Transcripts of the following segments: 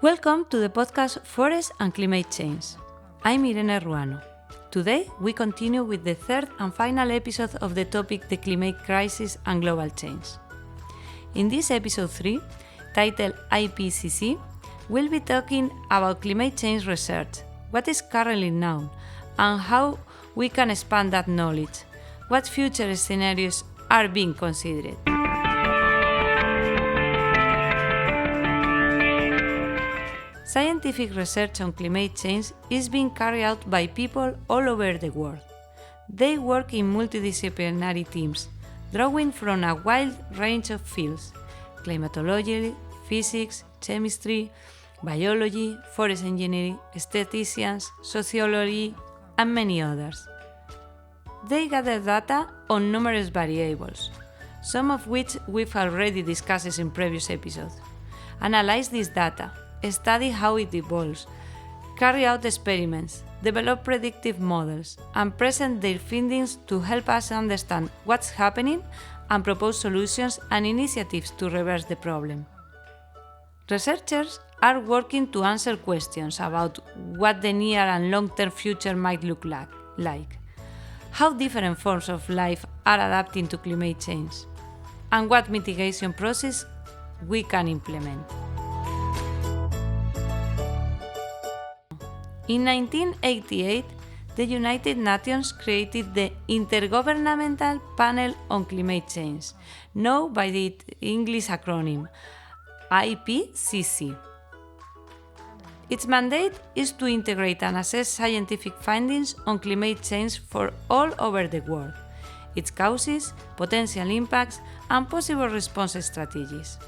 Welcome to the podcast Forest and Climate Change. I'm Irene Ruano. Today we continue with the third and final episode of the topic the climate crisis and global change. In this episode 3, titled IPCC, we'll be talking about climate change research, what is currently known, and how we can expand that knowledge, what future scenarios are being considered. Scientific research on climate change is being carried out by people all over the world. They work in multidisciplinary teams, drawing from a wide range of fields: climatology, physics, chemistry, biology, forest engineering, statisticians, sociology, and many others. They gather data on numerous variables, some of which we've already discussed in previous episodes, analyze this data, study how it evolves, carry out experiments, develop predictive models, and present their findings to help us understand what's happening and propose solutions and initiatives to reverse the problem. Researchers are working to answer questions about what the near and long-term future might look like, how different forms of life are adapting to climate change, and what mitigation process we can implement. In 1988, the United Nations created the Intergovernmental Panel on Climate Change, known by the English acronym IPCC. Its mandate is to integrate and assess scientific findings on climate change for all over the world, its causes, potential impacts, and possible response strategies.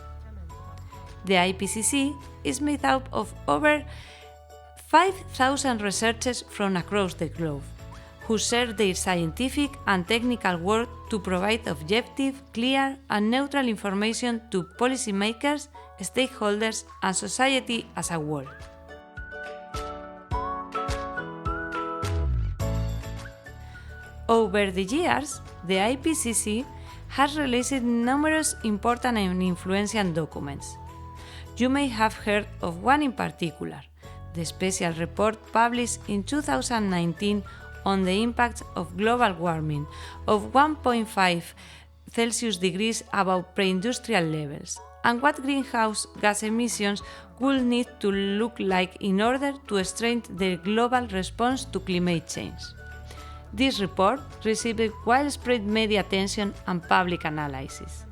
The IPCC is made up of over 5,000 researchers from across the globe, who share their scientific and technical work to provide objective, clear, and neutral information to policymakers, stakeholders, and society as a whole. Over the years, the IPCC has released numerous important and influential documents. You may have heard of one in particular, the special report published in 2019 on the impacts of global warming of 1.5 Celsius degrees above pre-industrial levels, and what greenhouse gas emissions will need to look like in order to strengthen the global response to climate change. This report received widespread media attention and public analysis.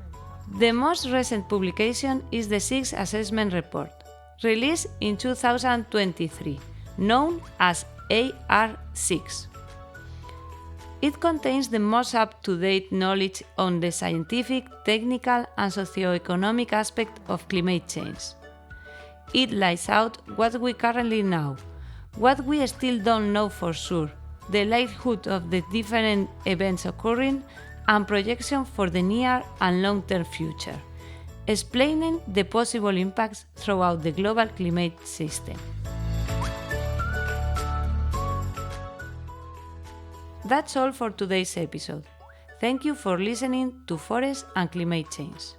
The most recent publication is the Sixth Assessment Report, released in 2023, known as AR6. It contains the most up-to-date knowledge on the scientific, technical, and socio-economic aspect of climate change. It lays out what we currently know, what we still don't know for sure, the likelihood of the different events occurring, and projections for the near and long-term future, explaining the possible impacts throughout the global climate system. That's all for today's episode. Thank you for listening to Forest and Climate Change.